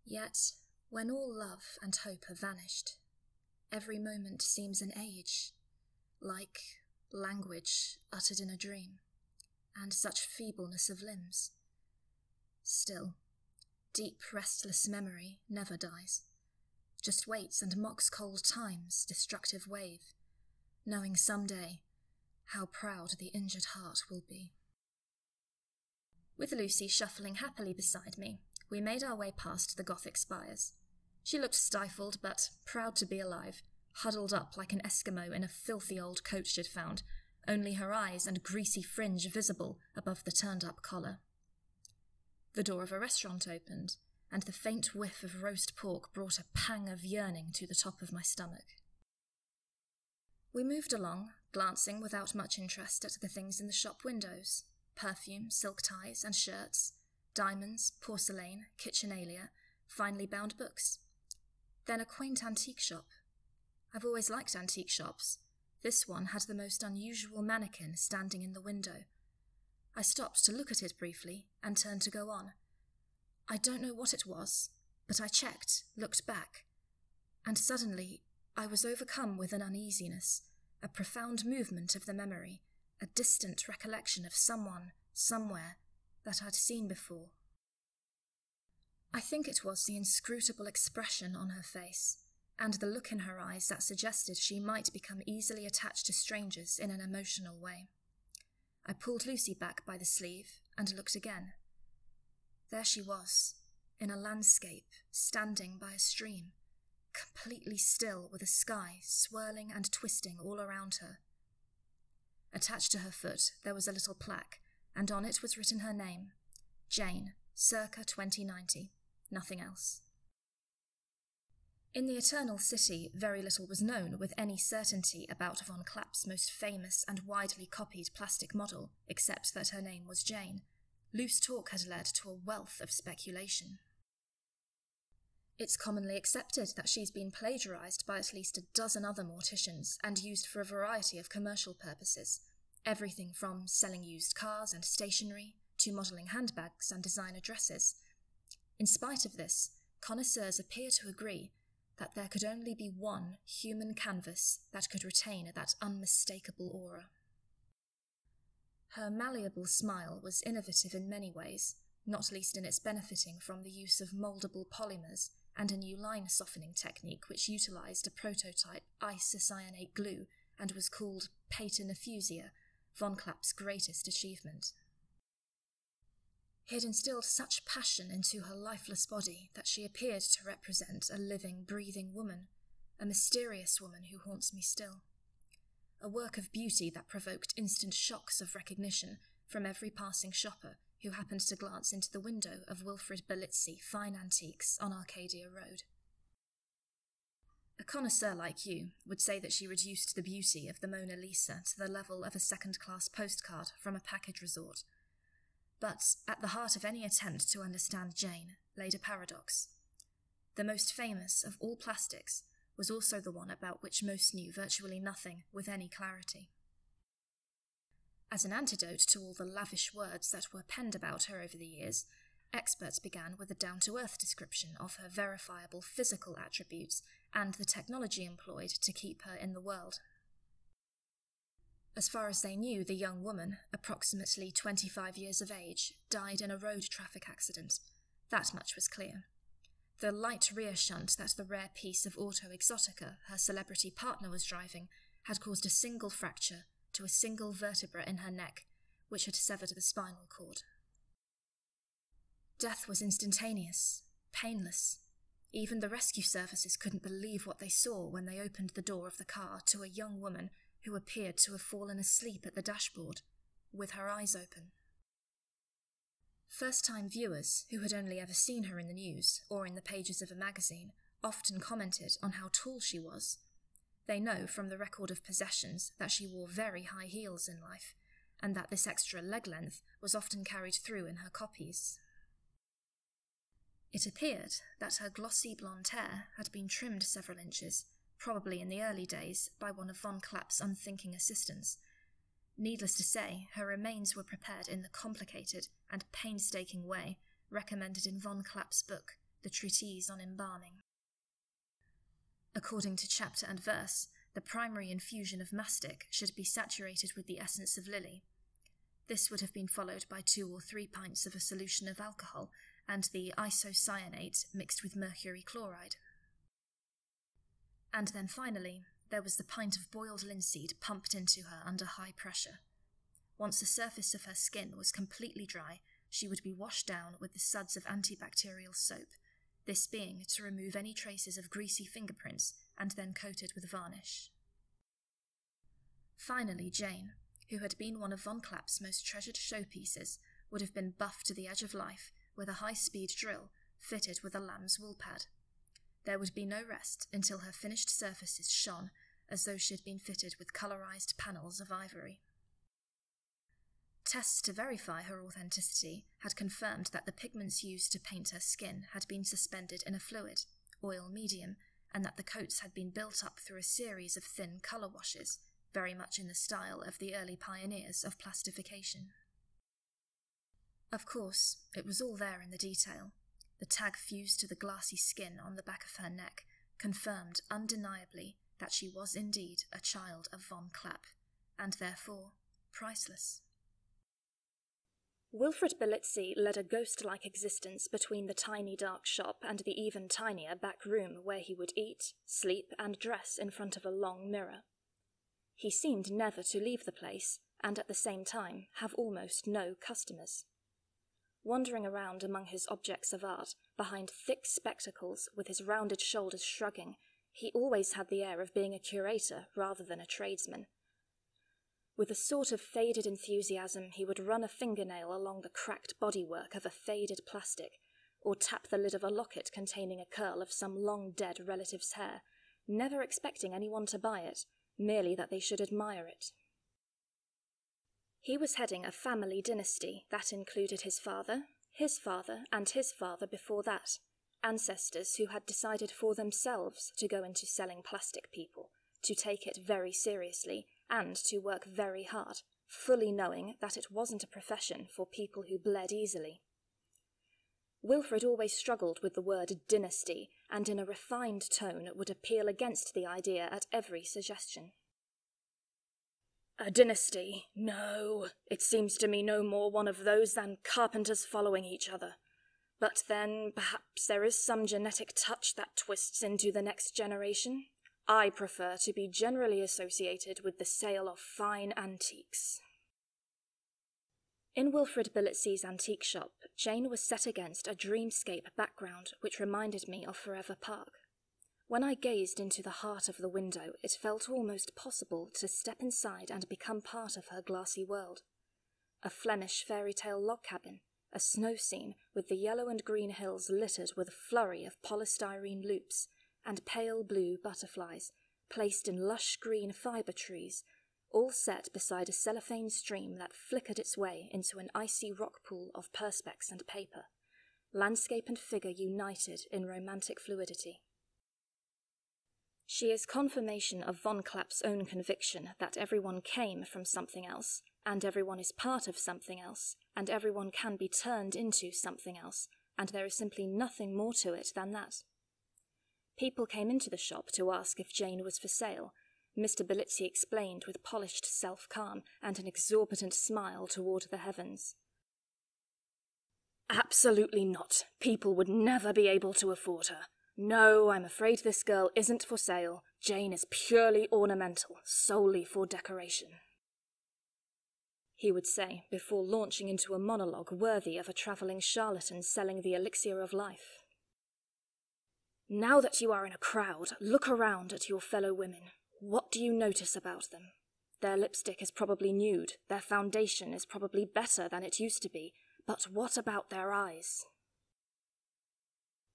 Yet, when all love and hope have vanished, every moment seems an age, like language uttered in a dream, and such feebleness of limbs. Still, deep restless memory never dies, just waits and mocks cold time's destructive wave, knowing someday how proud the injured heart will be. With Lucy shuffling happily beside me, we made our way past the Gothic spires. She looked stifled but proud to be alive, huddled up like an Eskimo in a filthy old coat she'd found, only her eyes and greasy fringe visible above the turned-up collar. The door of a restaurant opened, and the faint whiff of roast pork brought a pang of yearning to the top of my stomach. We moved along, glancing without much interest at the things in the shop windows: perfume, silk ties and shirts, diamonds, porcelain, kitchenalia, finely bound books. Then a quaint antique shop. I've always liked antique shops. This one had the most unusual mannequin standing in the window. I stopped to look at it briefly and turned to go on. I don't know what it was, but I checked, looked back, and suddenly I was overcome with an uneasiness, a profound movement of the memory, a distant recollection of someone, somewhere, that I'd seen before. I think it was the inscrutable expression on her face, and the look in her eyes that suggested she might become easily attached to strangers in an emotional way. I pulled Lucy back by the sleeve and looked again. There she was, in a landscape, standing by a stream, completely still with a sky swirling and twisting all around her. Attached to her foot there was a little plaque, and on it was written her name, Jane, circa 2090, nothing else. In the Eternal City, very little was known with any certainty about von Klapp's most famous and widely copied plastic model, except that her name was Jane. Loose talk had led to a wealth of speculation. It's commonly accepted that she's been plagiarised by at least a dozen other morticians and used for a variety of commercial purposes, everything from selling used cars and stationery to modelling handbags and designer dresses. In spite of this, connoisseurs appear to agree that there could only be one human canvas that could retain that unmistakable aura. Her malleable smile was innovative in many ways, not least in its benefiting from the use of mouldable polymers and a new line softening technique which utilised a prototype isocyanate glue and was called patiniffusia, von Klapp's greatest achievement. He had instilled such passion into her lifeless body that she appeared to represent a living, breathing woman, a mysterious woman who haunts me still. A work of beauty that provoked instant shocks of recognition from every passing shopper who happened to glance into the window of Wilfred Bitzy Fine Antiques on Arcadia Road. A connoisseur like you would say that she reduced the beauty of the Mona Lisa to the level of a second-class postcard from a package resort. But at the heart of any attempt to understand Jane laid a paradox. The most famous of all plastics was also the one about which most knew virtually nothing with any clarity. As an antidote to all the lavish words that were penned about her over the years, experts began with a down-to-earth description of her verifiable physical attributes and the technology employed to keep her in the world. As far as they knew, the young woman, approximately 25 years of age, died in a road traffic accident. That much was clear. The light rear shunt that the rare piece of auto exotica her celebrity partner was driving had caused a single fracture to a single vertebra in her neck, which had severed the spinal cord. Death was instantaneous, painless. Even the rescue services couldn't believe what they saw when they opened the door of the car to a young woman who appeared to have fallen asleep at the dashboard, with her eyes open. First-time viewers, who had only ever seen her in the news or in the pages of a magazine, often commented on how tall she was. They know from the record of possessions that she wore very high heels in life, and that this extra leg length was often carried through in her copies. It appeared that her glossy blonde hair had been trimmed several inches, probably in the early days, by one of von Klapp's unthinking assistants. Needless to say, her remains were prepared in the complicated and painstaking way recommended in von Klapp's book, the treatise on embalming. According to chapter and verse, the primary infusion of mastic should be saturated with the essence of lily. This would have been followed by 2 or 3 pints of a solution of alcohol and the isocyanate mixed with mercury chloride. And then finally, there was the pint of boiled linseed pumped into her under high pressure. Once the surface of her skin was completely dry, she would be washed down with the suds of antibacterial soap, this being to remove any traces of greasy fingerprints and then coated with varnish. Finally, Jane, who had been one of Von Klapp's most treasured showpieces, would have been buffed to the edge of life with a high-speed drill fitted with a lamb's wool pad. There would be no rest until her finished surfaces shone as though she had been fitted with colorized panels of ivory. Tests to verify her authenticity had confirmed that the pigments used to paint her skin had been suspended in a fluid, oil medium, and that the coats had been built up through a series of thin colour washes, very much in the style of the early pioneers of plastification. Of course, it was all there in the detail. The tag fused to the glassy skin on the back of her neck confirmed undeniably that she was indeed a child of Von Klapp, and therefore priceless. Wilfred Bitzy led a ghost-like existence between the tiny dark shop and the even tinier back room where he would eat, sleep, and dress in front of a long mirror. He seemed never to leave the place, and at the same time have almost no customers. Wandering around among his objects of art, behind thick spectacles with his rounded shoulders shrugging, he always had the air of being a curator rather than a tradesman. With a sort of faded enthusiasm, he would run a fingernail along the cracked bodywork of a faded plastic, or tap the lid of a locket containing a curl of some long-dead relative's hair, never expecting anyone to buy it, merely that they should admire it. He was heading a family dynasty that included his father, and his father before that, ancestors who had decided for themselves to go into selling plastic people, to take it very seriously, and to work very hard, fully knowing that it wasn't a profession for people who bled easily. Wilfred always struggled with the word dynasty, and in a refined tone would appeal against the idea at every suggestion. A dynasty? No, it seems to me no more one of those than carpenters following each other. But then, perhaps there is some genetic touch that twists into the next generation. I prefer to be generally associated with the sale of fine antiques. In Wilfred Bitzy's antique shop, Jane was set against a dreamscape background which reminded me of Forever Park. When I gazed into the heart of the window, it felt almost possible to step inside and become part of her glassy world. A Flemish fairy tale log cabin, a snow scene with the yellow and green hills littered with a flurry of polystyrene loops, and pale blue butterflies, placed in lush green fibre trees, all set beside a cellophane stream that flickered its way into an icy rock pool of perspex and paper, landscape and figure united in romantic fluidity. She is confirmation of Von Klapp's own conviction that everyone came from something else, and everyone is part of something else, and everyone can be turned into something else, and there is simply nothing more to it than that. People came into the shop to ask if Jane was for sale. Mr. Bitzy explained with polished self-calm and an exorbitant smile toward the heavens. Absolutely not. People would never be able to afford her. No, I'm afraid this girl isn't for sale. Jane is purely ornamental, solely for decoration, he would say before launching into a monologue worthy of a travelling charlatan selling the elixir of life. Now that you are in a crowd, look around at your fellow women. What do you notice about them? Their lipstick is probably nude, their foundation is probably better than it used to be, but what about their eyes?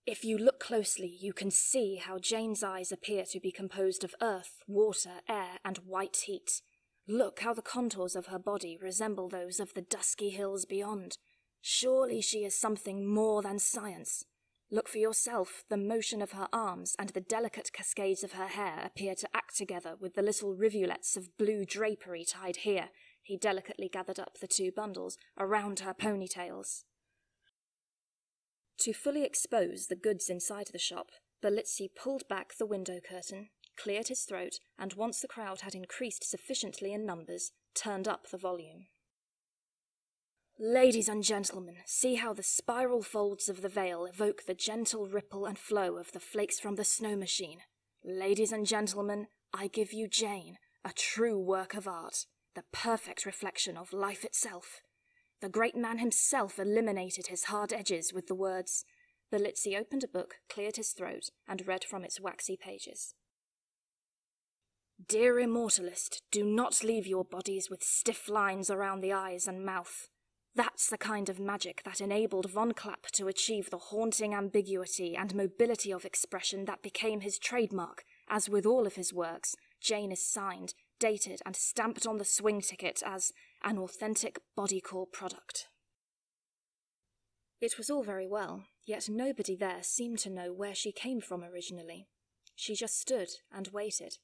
If you look closely, you can see how Jane's eyes appear to be composed of earth, water, air, and white heat. Look how the contours of her body resemble those of the dusky hills beyond. Surely she is something more than science. Look for yourself, the motion of her arms and the delicate cascades of her hair appear to act together with the little rivulets of blue drapery tied here, he delicately gathered up the 2 bundles, around her ponytails. To fully expose the goods inside the shop, Bitzy pulled back the window curtain, cleared his throat, and once the crowd had increased sufficiently in numbers, turned up the volume. Ladies and gentlemen, see how the spiral folds of the veil evoke the gentle ripple and flow of the flakes from the snow machine. Ladies and gentlemen, I give you Jane, a true work of art, the perfect reflection of life itself. The great man himself eliminated his hard edges with the words. Bitzy opened a book, cleared his throat, and read from its waxy pages. Dear immortalist, do not leave your bodies with stiff lines around the eyes and mouth. That's the kind of magic that enabled von Klapp to achieve the haunting ambiguity and mobility of expression that became his trademark. As with all of his works, Jane is signed, dated, and stamped on the swing ticket as an authentic bodycore product. It was all very well, yet nobody there seemed to know where she came from originally. She just stood and waited.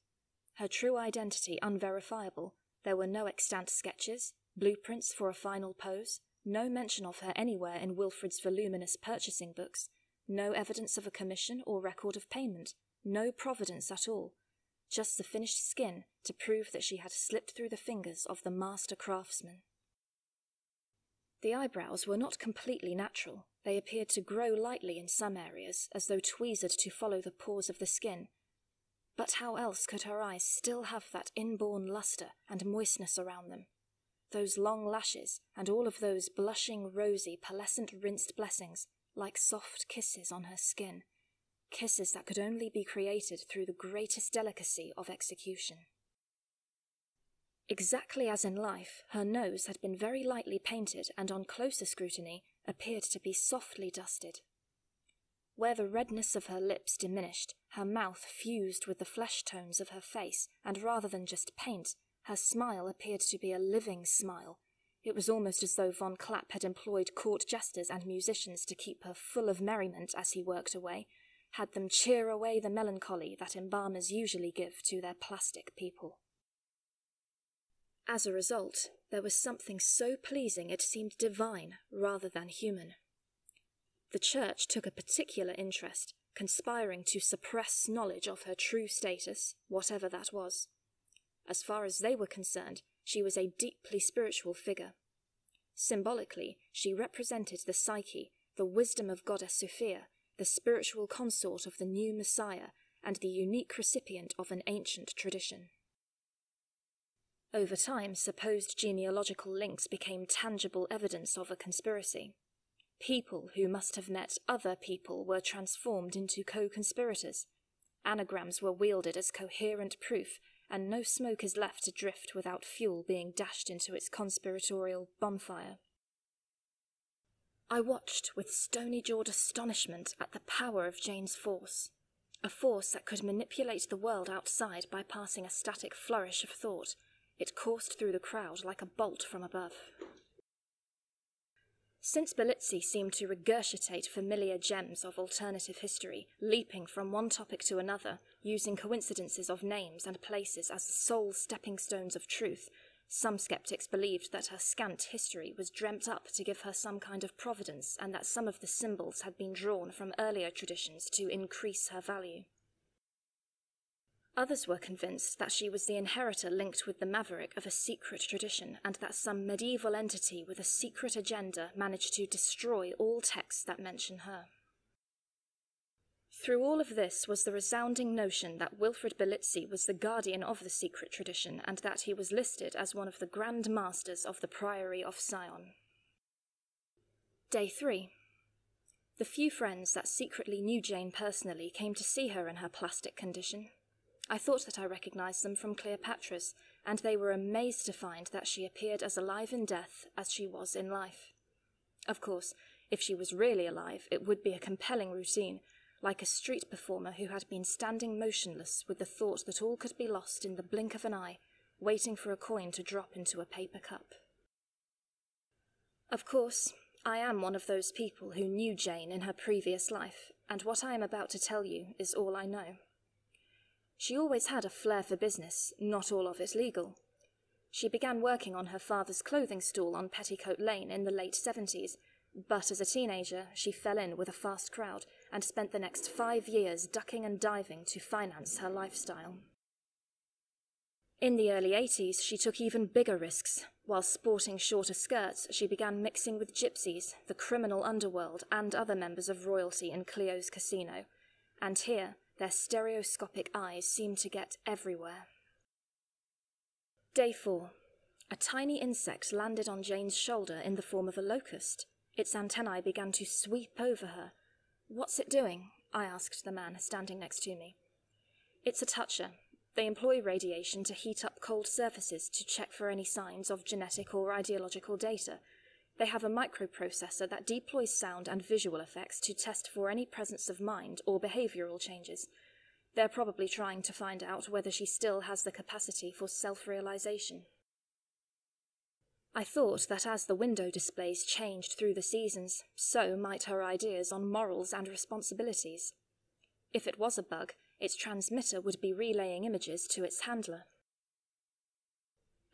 Her true identity unverifiable, there were no extant sketches, blueprints for a final pose, no mention of her anywhere in Wilfred's voluminous purchasing books, no evidence of a commission or record of payment, no providence at all, just the finished skin to prove that she had slipped through the fingers of the master craftsman. The eyebrows were not completely natural. They appeared to grow lightly in some areas, as though tweezered to follow the pores of the skin. But how else could her eyes still have that inborn lustre and moistness around them? Those long lashes, and all of those blushing, rosy, pearlescent rinsed blessings, like soft kisses on her skin, kisses that could only be created through the greatest delicacy of execution. Exactly as in life, her nose had been very lightly painted and on closer scrutiny appeared to be softly dusted. Where the redness of her lips diminished, her mouth fused with the flesh tones of her face, and rather than just paint, her smile appeared to be a living smile. It was almost as though von Klapp had employed court jesters and musicians to keep her full of merriment as he worked away, had them cheer away the melancholy that embalmers usually give to their plastic people. As a result, there was something so pleasing it seemed divine rather than human. The church took a particular interest, conspiring to suppress knowledge of her true status, whatever that was. As far as they were concerned, she was a deeply spiritual figure. Symbolically, she represented the psyche, the wisdom of goddess Sophia, the spiritual consort of the new Messiah, and the unique recipient of an ancient tradition. Over time, supposed genealogical links became tangible evidence of a conspiracy. People who must have met other people were transformed into co-conspirators. Anagrams were wielded as coherent proof, and no smoke is left to drift without fuel being dashed into its conspiratorial bonfire. I watched with stony-jawed astonishment at the power of Jane's force, a force that could manipulate the world outside by passing a static flourish of thought. It coursed through the crowd like a bolt from above. Since Bitzy seemed to regurgitate familiar gems of alternative history, leaping from one topic to another, using coincidences of names and places as the sole stepping stones of truth, some skeptics believed that her scant history was dreamt up to give her some kind of providence, and that some of the symbols had been drawn from earlier traditions to increase her value. Others were convinced that she was the inheritor linked with the maverick of a secret tradition, and that some medieval entity with a secret agenda managed to destroy all texts that mention her. Through all of this was the resounding notion that Wilfred Bitzy was the guardian of the secret tradition, and that he was listed as one of the Grand Masters of the Priory of Sion. Day 3. The few friends that secretly knew Jane personally came to see her in her plastic condition. I thought that I recognized them from Cleopatra's, and they were amazed to find that she appeared as alive in death as she was in life. Of course, if she was really alive, it would be a compelling routine, like a street performer who had been standing motionless with the thought that all could be lost in the blink of an eye, waiting for a coin to drop into a paper cup. Of course, I am one of those people who knew Jane in her previous life, and what I am about to tell you is all I know. She always had a flair for business, not all of it legal. She began working on her father's clothing stall on Petticoat Lane in the late 70s, but as a teenager, she fell in with a fast crowd and spent the next 5 years ducking and diving to finance her lifestyle. In the early 80s, she took even bigger risks. While sporting shorter skirts, she began mixing with gypsies, the criminal underworld, and other members of royalty in Cleo's casino. And here, their stereoscopic eyes seemed to get everywhere. Day 4. A tiny insect landed on Jane's shoulder in the form of a locust. Its antennae began to sweep over her. "What's it doing?" I asked the man standing next to me. "It's a toucher. They employ radiation to heat up cold surfaces to check for any signs of genetic or ideological data. They have a microprocessor that deploys sound and visual effects to test for any presence of mind or behavioral changes. They're probably trying to find out whether she still has the capacity for self-realization." I thought that as the window displays changed through the seasons, so might her ideas on morals and responsibilities. If it was a bug, its transmitter would be relaying images to its handler.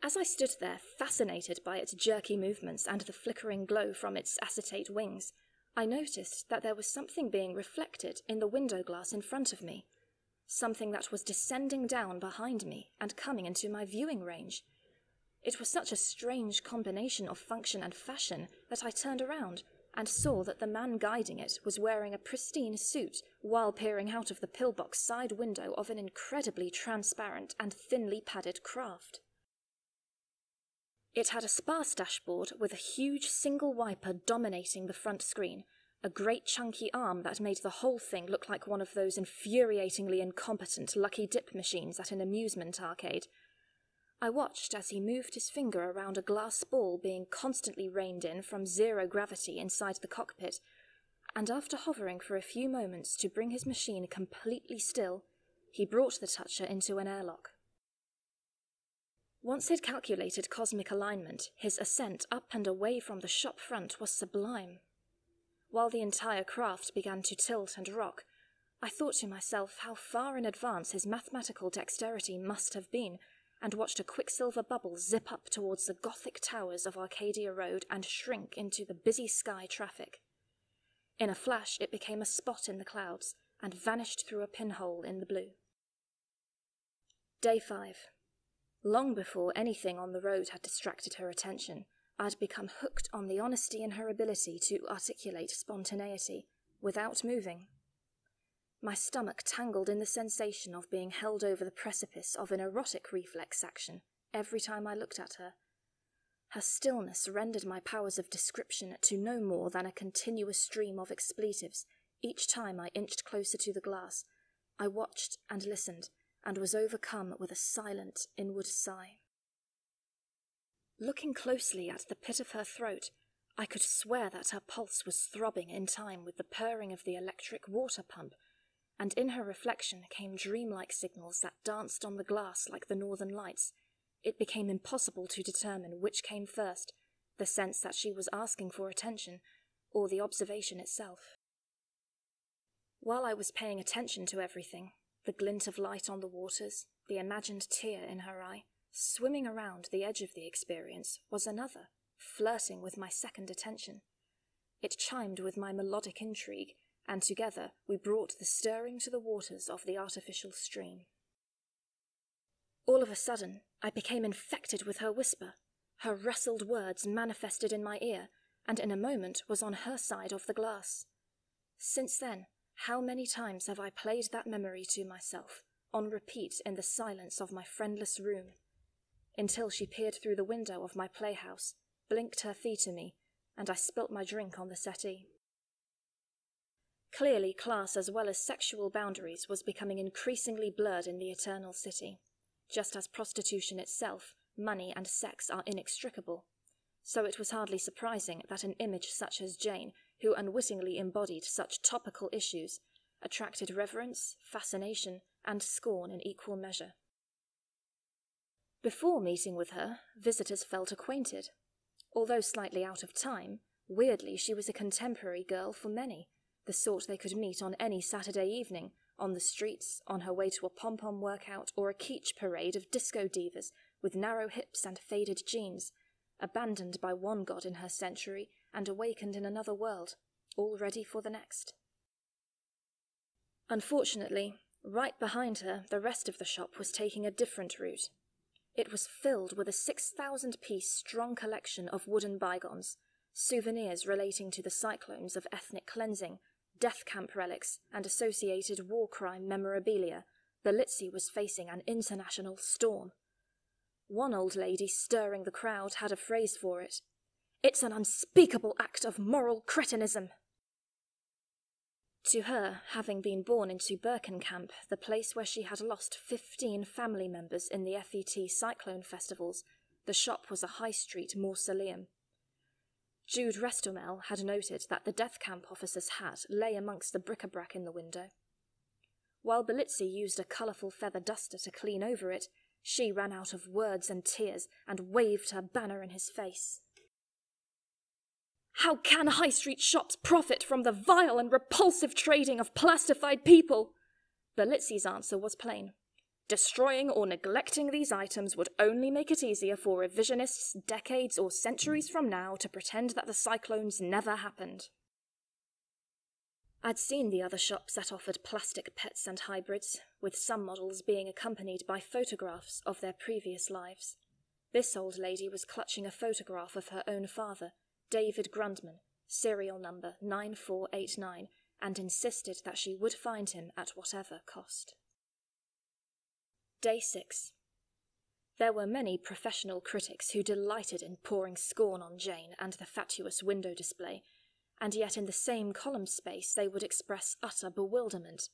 As I stood there, fascinated by its jerky movements and the flickering glow from its acetate wings, I noticed that there was something being reflected in the window glass in front of me, something that was descending down behind me and coming into my viewing range. It was such a strange combination of function and fashion that I turned around and saw that the man guiding it was wearing a pristine suit while peering out of the pillbox side window of an incredibly transparent and thinly padded craft. It had a sparse dashboard with a huge single wiper dominating the front screen, a great chunky arm that made the whole thing look like one of those infuriatingly incompetent lucky dip machines at an amusement arcade. I watched as he moved his finger around a glass ball being constantly reined in from zero gravity inside the cockpit, and after hovering for a few moments to bring his machine completely still, he brought the toucher into an airlock. Once he'd calculated cosmic alignment, his ascent up and away from the shop front was sublime. While the entire craft began to tilt and rock, I thought to myself how far in advance his mathematical dexterity must have been, and watched a quicksilver bubble zip up towards the Gothic towers of Arcadia Road and shrink into the busy sky traffic. In a flash it became a spot in the clouds, and vanished through a pinhole in the blue. Day 5. Long before anything on the road had distracted her attention, I'd become hooked on the honesty in her ability to articulate spontaneity, without moving. My stomach tangled in the sensation of being held over the precipice of an erotic reflex action every time I looked at her. Her stillness rendered my powers of description to no more than a continuous stream of expletives each time I inched closer to the glass. I watched and listened, and was overcome with a silent inward sigh. Looking closely at the pit of her throat, I could swear that her pulse was throbbing in time with the purring of the electric water pump, and in her reflection came dreamlike signals that danced on the glass like the northern lights. It became impossible to determine which came first, the sense that she was asking for attention, or the observation itself. While I was paying attention to everything, the glint of light on the waters, the imagined tear in her eye, swimming around the edge of the experience, was another, flirting with my second attention. It chimed with my melodic intrigue, and together we brought the stirring to the waters of the artificial stream. All of a sudden, I became infected with her whisper. Her wrestled words manifested in my ear, and in a moment was on her side of the glass. Since then, how many times have I played that memory to myself, on repeat in the silence of my friendless room, until she peered through the window of my playhouse, blinked her fee to me, and I spilt my drink on the settee. Clearly, class as well as sexual boundaries was becoming increasingly blurred in the Eternal City. Just as prostitution itself, money and sex are inextricable. So it was hardly surprising that an image such as Jane, who unwittingly embodied such topical issues, attracted reverence, fascination, and scorn in equal measure. Before meeting with her, visitors felt acquainted. Although slightly out of time, weirdly she was a contemporary girl for many, the sort they could meet on any Saturday evening, on the streets, on her way to a pom-pom workout or a kitsch parade of disco divas with narrow hips and faded jeans, abandoned by one god in her century and awakened in another world, all ready for the next. Unfortunately, right behind her, the rest of the shop was taking a different route. It was filled with a 6,000-piece strong collection of wooden bygones, souvenirs relating to the cyclones of ethnic cleansing, death camp relics, and associated war crime memorabilia. Bitzy was facing an international storm. One old lady stirring the crowd had a phrase for it. "It's an unspeakable act of moral cretinism." To her, having been born into Birkenkamp, the place where she had lost 15 family members in the FET Cyclone festivals, the shop was a high street mausoleum. Jude Restomel had noted that the death camp officer's hat lay amongst the bric-a-brac in the window. While Bitzy used a colourful feather duster to clean over it, she ran out of words and tears and waved her banner in his face. "How can high street shops profit from the vile and repulsive trading of plastified people?" Bitzy's answer was plain. Destroying or neglecting these items would only make it easier for revisionists decades or centuries from now to pretend that the cyclones never happened. I'd seen the other shops that offered plastic pets and hybrids, with some models being accompanied by photographs of their previous lives. This old lady was clutching a photograph of her own father, David Grundman, serial number 9489, and insisted that she would find him at whatever cost. Day 6. There were many professional critics who delighted in pouring scorn on Jane and the fatuous window display, and yet in the same column space they would express utter bewilderment.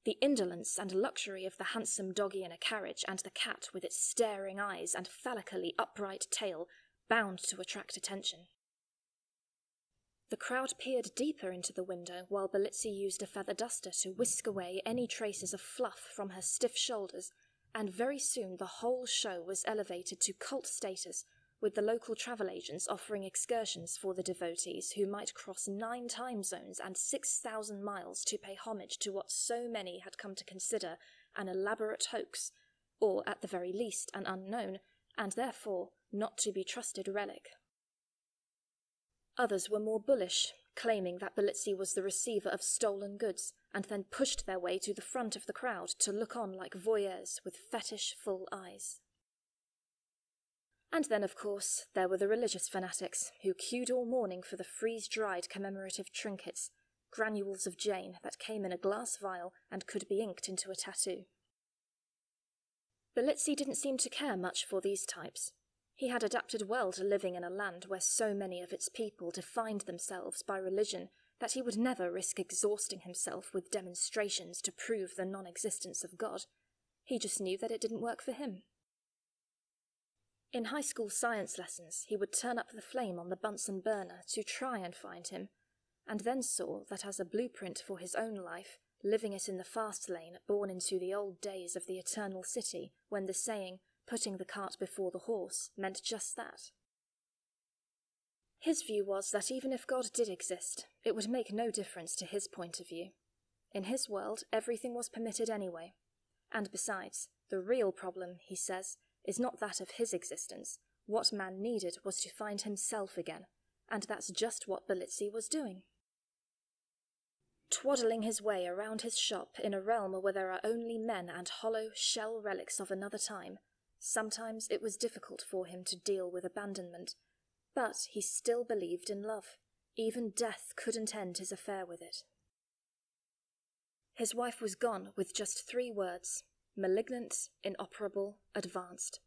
The indolence and luxury of the handsome doggy in a carriage and the cat with its staring eyes and phallically upright tail bound to attract attention. The crowd peered deeper into the window while Bitzy used a feather duster to whisk away any traces of fluff from her stiff shoulders, and very soon the whole show was elevated to cult status, with the local travel agents offering excursions for the devotees who might cross 9 time zones and 6,000 miles to pay homage to what so many had come to consider an elaborate hoax, or at the very least an unknown, and therefore not to be trusted relic. Others were more bullish, claiming that Bitzy was the receiver of stolen goods, and then pushed their way to the front of the crowd to look on like voyeurs with fetish-full eyes. And then, of course, there were the religious fanatics, who queued all morning for the freeze-dried commemorative trinkets, granules of Jane that came in a glass vial and could be inked into a tattoo. Bitzy didn't seem to care much for these types. He had adapted well to living in a land where so many of its people defined themselves by religion that he would never risk exhausting himself with demonstrations to prove the non-existence of God. He just knew that it didn't work for him. In high school science lessons, he would turn up the flame on the Bunsen burner to try and find him, and then saw that as a blueprint for his own life, living it in the fast lane born into the old days of the Eternal City, when the saying, "putting the cart before the horse," meant just that. His view was that even if God did exist, it would make no difference to his point of view. In his world, everything was permitted anyway. And besides, the real problem, he says, is not that of his existence. What man needed was to find himself again, and that's just what Bitzy was doing. Twaddling his way around his shop in a realm where there are only men and hollow shell relics of another time, sometimes it was difficult for him to deal with abandonment, but he still believed in love. Even death couldn't end his affair with it. His wife was gone with just 3 words: malignant, inoperable, advanced.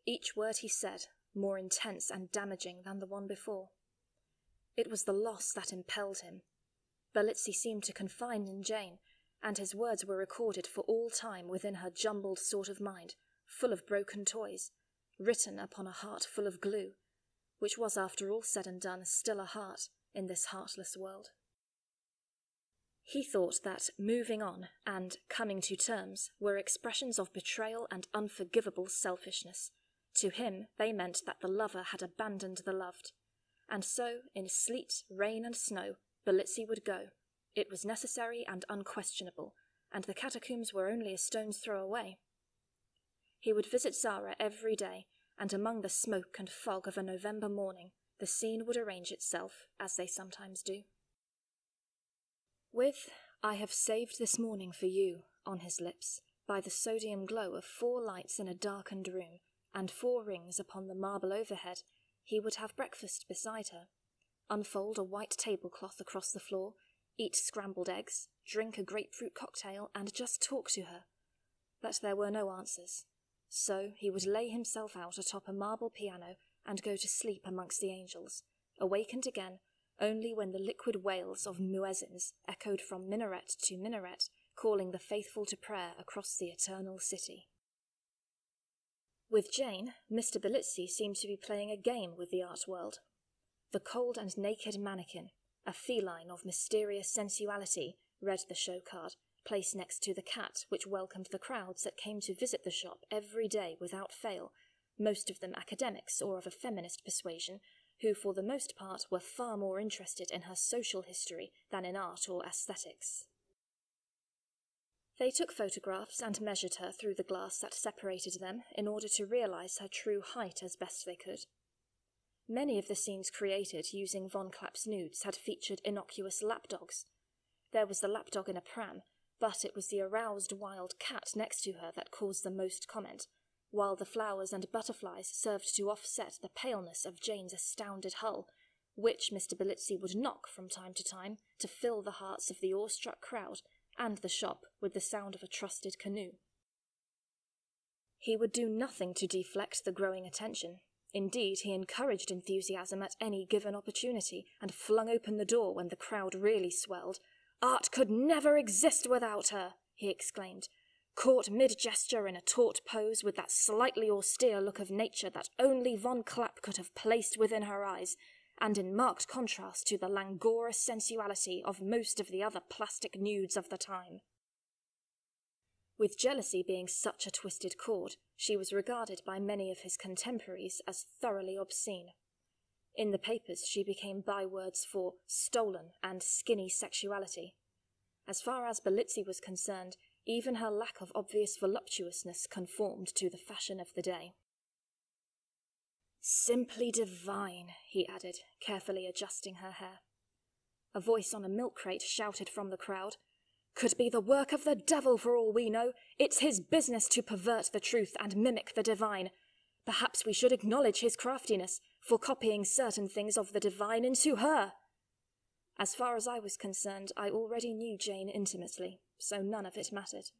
Each word he said more intense and damaging than the one before. It was the loss that impelled him. Bitzy seemed to confide in Jane, and his words were recorded for all time within her jumbled sort of mind, full of broken toys, written upon a heart full of glue, which was, after all said and done, still a heart in this heartless world. He thought that moving on and coming to terms were expressions of betrayal and unforgivable selfishness. To him, they meant that the lover had abandoned the loved. And so, in sleet, rain and snow, Bitzy would go. It was necessary and unquestionable, and the catacombs were only a stone's throw away. He would visit Zara every day, and among the smoke and fog of a November morning, the scene would arrange itself as they sometimes do. With "I have saved this morning for you" on his lips, by the sodium glow of 4 lights in a darkened room, and 4 rings upon the marble overhead, he would have breakfast beside her, unfold a white tablecloth across the floor, eat scrambled eggs, drink a grapefruit cocktail, and just talk to her. But there were no answers. So he would lay himself out atop a marble piano and go to sleep amongst the angels, awakened again only when the liquid wails of muezzins echoed from minaret to minaret, calling the faithful to prayer across the eternal city. With Jane, Mr. Bitzy seemed to be playing a game with the art world. The cold and naked mannequin, a feline of mysterious sensuality, read the show card, placed next to the cat which welcomed the crowds that came to visit the shop every day without fail, most of them academics or of a feminist persuasion, who for the most part were far more interested in her social history than in art or aesthetics. They took photographs and measured her through the glass that separated them in order to realise her true height as best they could. Many of the scenes created using Von Klapp's nudes had featured innocuous lapdogs. There was the lapdog in a pram, but it was the aroused wild cat next to her that caused the most comment, while the flowers and butterflies served to offset the paleness of Jane's astounded hull, which Mr. Bitzy would knock from time to fill the hearts of the awestruck crowd and the shop with the sound of a trusted canoe. He would do nothing to deflect the growing attention. Indeed, he encouraged enthusiasm at any given opportunity, and flung open the door when the crowd really swelled. "Art could never exist without her," he exclaimed, caught mid-gesture in a taut pose with that slightly austere look of nature that only Von Klapp could have placed within her eyes, and in marked contrast to the languorous sensuality of most of the other plastic nudes of the time. With jealousy being such a twisted cord, she was regarded by many of his contemporaries as thoroughly obscene. In the papers she became bywords for stolen and skinny sexuality. As far as Bitzy was concerned, even her lack of obvious voluptuousness conformed to the fashion of the day. "Simply divine," he added, carefully adjusting her hair. A voice on a milk crate shouted from the crowd, "Could be the work of the devil for all we know. It's his business to pervert the truth and mimic the divine. Perhaps we should acknowledge his craftiness for copying certain things of the divine into her." As far as I was concerned, I already knew Jane intimately, so none of it mattered.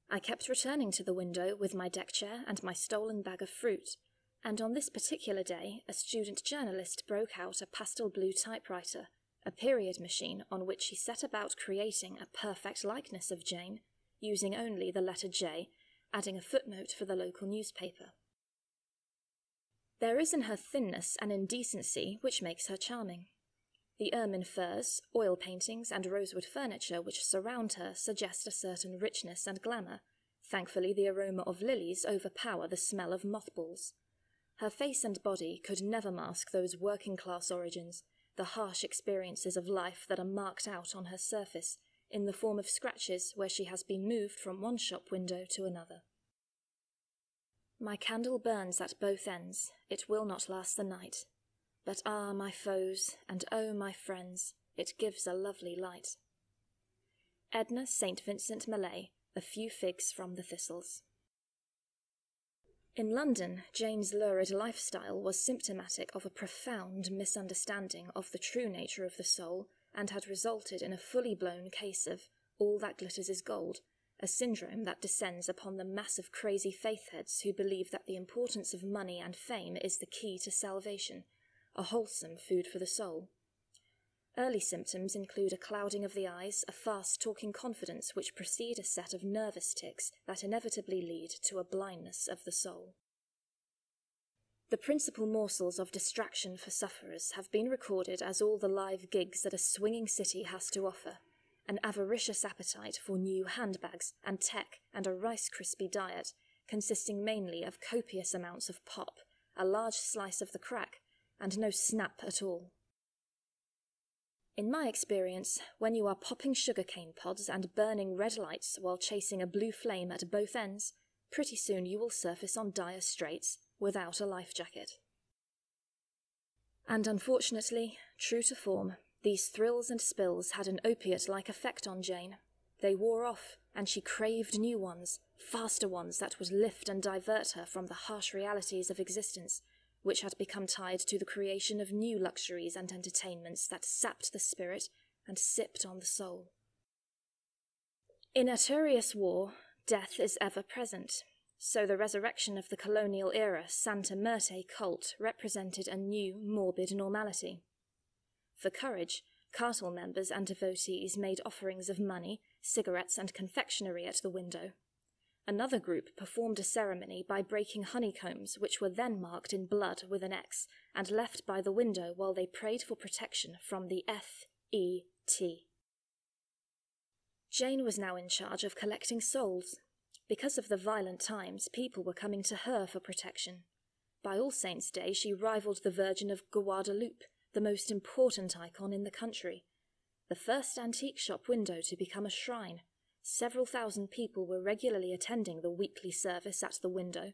I kept returning to the window with my deck chair and my stolen bag of fruit, and on this particular day a student journalist broke out a pastel blue typewriter, a period machine on which he set about creating a perfect likeness of Jane, using only the letter J, adding a footnote for the local newspaper. There is in her thinness an indecency which makes her charming. The ermine furs, oil paintings, and rosewood furniture which surround her suggest a certain richness and glamour. Thankfully, the aroma of lilies overpower the smell of mothballs. Her face and body could never mask those working-class origins, the harsh experiences of life that are marked out on her surface, in the form of scratches where she has been moved from one shop window to another. My candle burns at both ends, it will not last the night. But ah, my foes, and oh, my friends, it gives a lovely light. Edna St. Vincent Millay, A Few Figs from the Thistles. In London, Jane's lurid lifestyle was symptomatic of a profound misunderstanding of the true nature of the soul, and had resulted in a fully blown case of all that glitters is gold, a syndrome that descends upon the mass of crazy faithheads who believe that the importance of money and fame is the key to salvation, a wholesome food for the soul. Early symptoms include a clouding of the eyes, a fast-talking confidence which precede a set of nervous tics that inevitably lead to a blindness of the soul. The principal morsels of distraction for sufferers have been recorded as all the live gigs that a swinging city has to offer, an avaricious appetite for new handbags and tech and a Rice Krispie diet, consisting mainly of copious amounts of pop, a large slice of the crack, and no snap at all. In my experience, when you are popping sugarcane pods and burning red lights while chasing a blue flame at both ends, pretty soon you will surface on dire straits without a life jacket. And unfortunately, true to form, these thrills and spills had an opiate-like effect on Jane. They wore off, and she craved new ones, faster ones that would lift and divert her from the harsh realities of existence, which had become tied to the creation of new luxuries and entertainments that sapped the spirit and sipped on the soul. In Arturius war, death is ever present, so the resurrection of the colonial-era Santa Muerte cult represented a new, morbid normality. For courage, cartel members and devotees made offerings of money, cigarettes and confectionery at the window. Another group performed a ceremony by breaking honeycombs, which were then marked in blood with an X and left by the window while they prayed for protection from the F.E.T. Jane was now in charge of collecting souls. Because of the violent times, people were coming to her for protection. By All Saints' Day, she rivaled the Virgin of Guadalupe, the most important icon in the country. The first antique shop window to become a shrine. Several thousand people were regularly attending the weekly service at the window.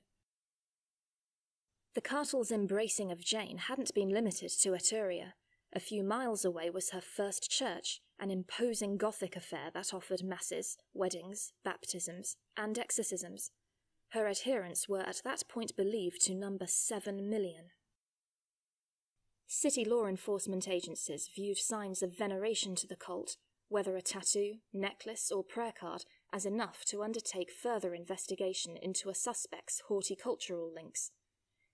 The cartel's embracing of Jane hadn't been limited to Etruria. A few miles away was her first church, an imposing Gothic affair that offered masses, weddings, baptisms, and exorcisms. Her adherents were at that point believed to number 7 million. City law enforcement agencies viewed signs of veneration to the cult, whether a tattoo, necklace, or prayer card, as enough to undertake further investigation into a suspect's horticultural links.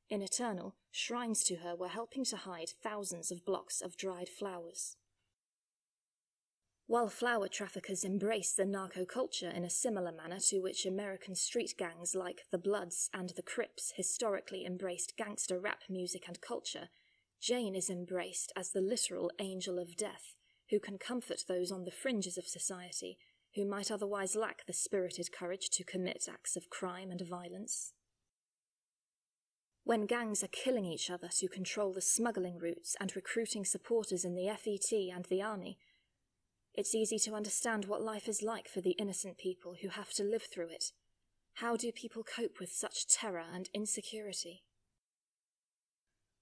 In Eternal, shrines to her were helping to hide thousands of blocks of dried flowers. While flower traffickers embraced the narco-culture in a similar manner to which American street gangs like the Bloods and the Crips historically embraced gangster rap music and culture, Jane is embraced as the literal angel of death, who can comfort those on the fringes of society who might otherwise lack the spirited courage to commit acts of crime and violence. When gangs are killing each other to control the smuggling routes and recruiting supporters in the FET and the army, it's easy to understand what life is like for the innocent people who have to live through it. How do people cope with such terror and insecurity?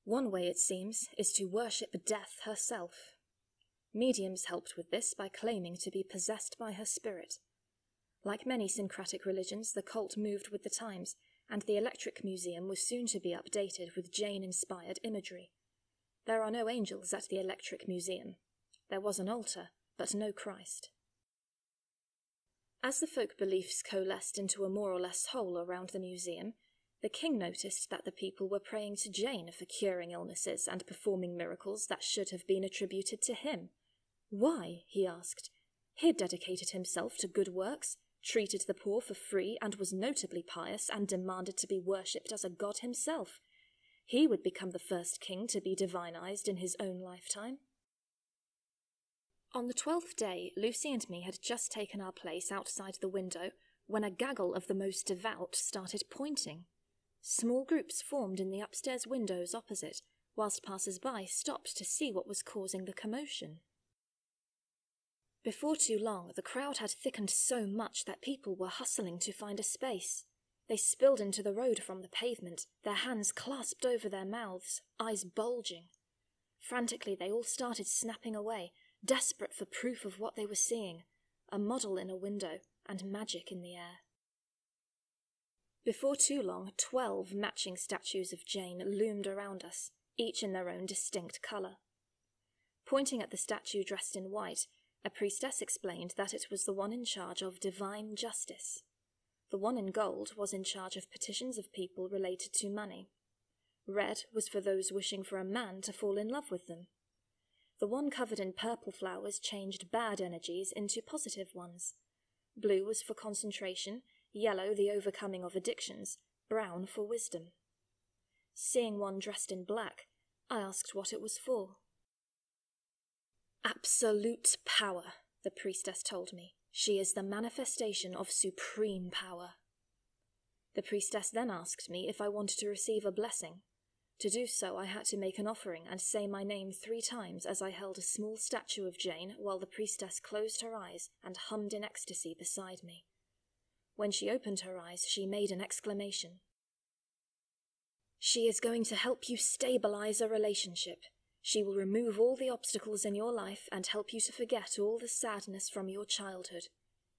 One way, it seems, is to worship death herself. Mediums helped with this by claiming to be possessed by her spirit. Like many syncretic religions, the cult moved with the times, and the Electric Museum was soon to be updated with Jane-inspired imagery. There are no angels at the Electric Museum. There was an altar, but no Christ. As the folk beliefs coalesced into a more or less whole around the museum, the king noticed that the people were praying to Jane for curing illnesses and performing miracles that should have been attributed to him. Why? He asked. He'd dedicated himself to good works, treated the poor for free, and was notably pious and demanded to be worshipped as a god himself. He would become the first king to be divinized in his own lifetime. On the 12th day, Lucy and me had just taken our place outside the window when a gaggle of the most devout started pointing. Small groups formed in the upstairs windows opposite, whilst passers-by stopped to see what was causing the commotion. Before too long, the crowd had thickened so much that people were hustling to find a space. They spilled into the road from the pavement, their hands clasped over their mouths, eyes bulging. Frantically, they all started snapping away, desperate for proof of what they were seeing, a model in a window and magic in the air. Before too long, 12 matching statues of Jane loomed around us, each in their own distinct colour. Pointing at the statue dressed in white, a priestess explained that it was the one in charge of divine justice. The one in gold was in charge of petitions of people related to money. Red was for those wishing for a man to fall in love with them. The one covered in purple flowers changed bad energies into positive ones. Blue was for concentration, yellow the overcoming of addictions, brown for wisdom. Seeing one dressed in black, I asked what it was for. Absolute power, the priestess told me. She is the manifestation of supreme power. The priestess then asked me if I wanted to receive a blessing. To do so, I had to make an offering and say my name 3 times as I held a small statue of Jane while the priestess closed her eyes and hummed in ecstasy beside me. When she opened her eyes, she made an exclamation. She is going to help you stabilize a relationship. She will remove all the obstacles in your life and help you to forget all the sadness from your childhood.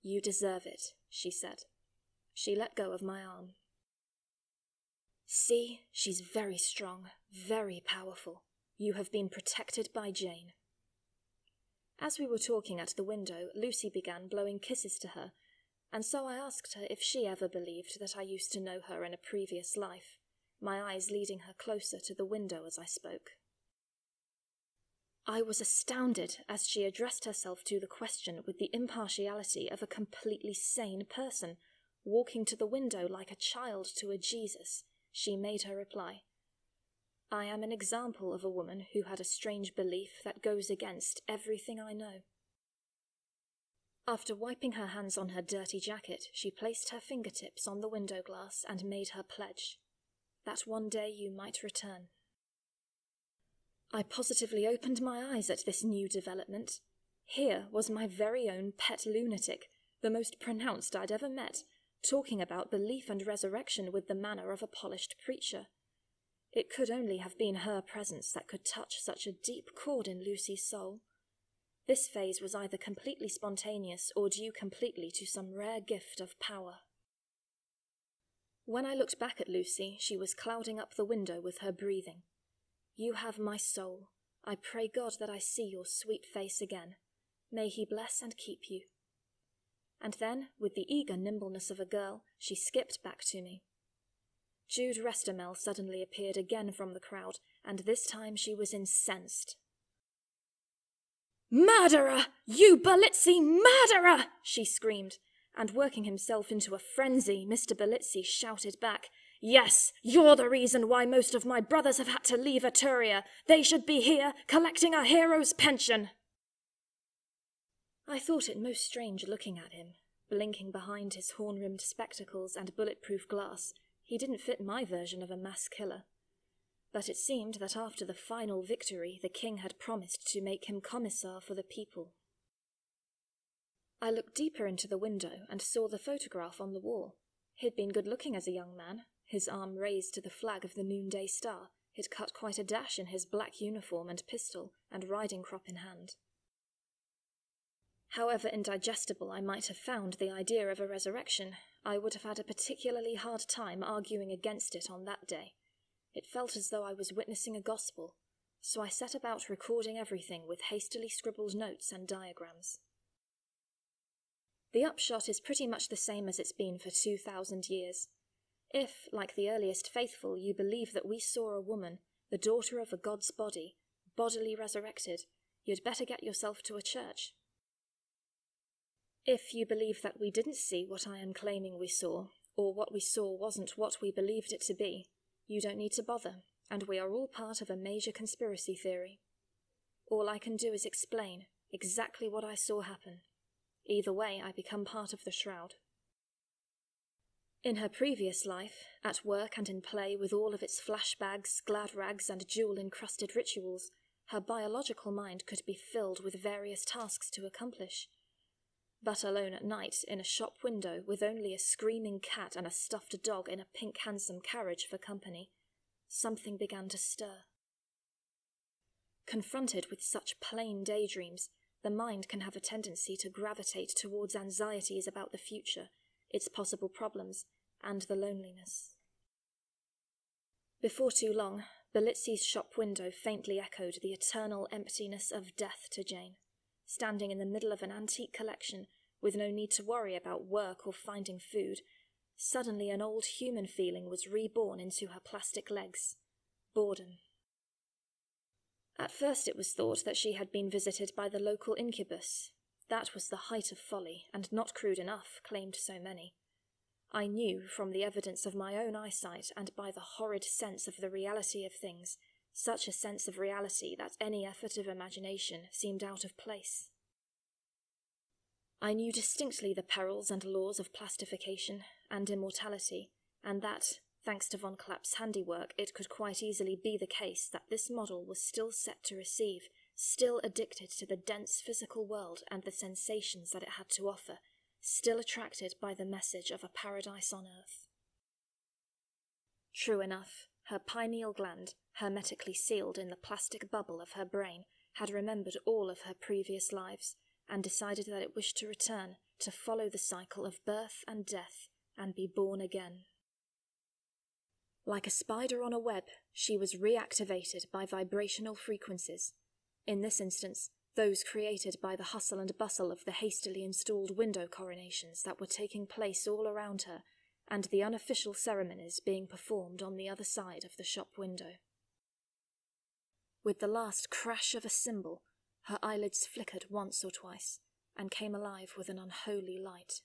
You deserve it, she said. She let go of my arm. See, she's very strong, very powerful. You have been protected by Jane. As we were talking at the window, Lucy began blowing kisses to her, and so I asked her if she ever believed that I used to know her in a previous life, my eyes leading her closer to the window as I spoke. I was astounded as she addressed herself to the question with the impartiality of a completely sane person, walking to the window like a child to a Jesus. She made her reply. I am an example of a woman who had a strange belief that goes against everything I know. After wiping her hands on her dirty jacket, she placed her fingertips on the window glass and made her pledge, that one day you might return. I positively opened my eyes at this new development. Here was my very own pet lunatic, the most pronounced I'd ever met, talking about belief and resurrection with the manner of a polished preacher. It could only have been her presence that could touch such a deep chord in Lucy's soul. This phase was either completely spontaneous or due completely to some rare gift of power. When I looked back at Lucy, she was clouding up the window with her breathing. You have my soul. I pray God that I see your sweet face again. May he bless and keep you. And then, with the eager nimbleness of a girl, she skipped back to me. Jude Restamel suddenly appeared again from the crowd, and this time she was incensed. "Murderer! You Bitzy murderer!" she screamed, and working himself into a frenzy, Mr. Bitzy shouted back, "Yes, you're the reason why most of my brothers have had to leave Etruria. They should be here, collecting a hero's pension." I thought it most strange looking at him, blinking behind his horn-rimmed spectacles and bulletproof glass. He didn't fit my version of a mass killer. But it seemed that after the final victory, the king had promised to make him commissar for the people. I looked deeper into the window and saw the photograph on the wall. He'd been good-looking as a young man, his arm raised to the flag of the noonday star. He'd cut quite a dash in his black uniform and pistol, and riding crop in hand. However indigestible I might have found the idea of a resurrection, I would have had a particularly hard time arguing against it on that day. It felt as though I was witnessing a gospel, so I set about recording everything with hastily scribbled notes and diagrams. The upshot is pretty much the same as it's been for 2,000 years. If, like the earliest faithful, you believe that we saw a woman, the daughter of a god's body, bodily resurrected, you'd better get yourself to a church. If you believe that we didn't see what I am claiming we saw, or what we saw wasn't what we believed it to be, you don't need to bother, and we are all part of a major conspiracy theory. All I can do is explain exactly what I saw happen. Either way, I become part of the shroud. In her previous life, at work and in play with all of its flashbags, glad rags, and jewel-encrusted rituals, her biological mind could be filled with various tasks to accomplish. But alone at night, in a shop window, with only a screaming cat and a stuffed dog in a pink hansom carriage for company, something began to stir. Confronted with such plain daydreams, the mind can have a tendency to gravitate towards anxieties about the future, its possible problems, and the loneliness. Before too long, Bitzy's shop window faintly echoed the eternal emptiness of death to Jane. Standing in the middle of an antique collection, with no need to worry about work or finding food, suddenly an old human feeling was reborn into her plastic legs: boredom. At first it was thought that she had been visited by the local incubus. That was the height of folly, and not crude enough, claimed so many. I knew, from the evidence of my own eyesight and by the horrid sense of the reality of things, such a sense of reality that any effort of imagination seemed out of place. I knew distinctly the perils and laws of plastification and immortality, and that, thanks to von Klapp's handiwork, it could quite easily be the case that this model was still set to receive, still addicted to the dense physical world and the sensations that it had to offer, still attracted by the message of a paradise on earth. True enough, Her pineal gland, hermetically sealed in the plastic bubble of her brain, had remembered all of her previous lives, and decided that it wished to return, to follow the cycle of birth and death, and be born again. Like a spider on a web, she was reactivated by vibrational frequencies. In this instance, those created by the hustle and bustle of the hastily installed window coronations that were taking place all around her, and the unofficial ceremonies being performed on the other side of the shop window. With the last crash of a cymbal, her eyelids flickered once or twice, and came alive with an unholy light.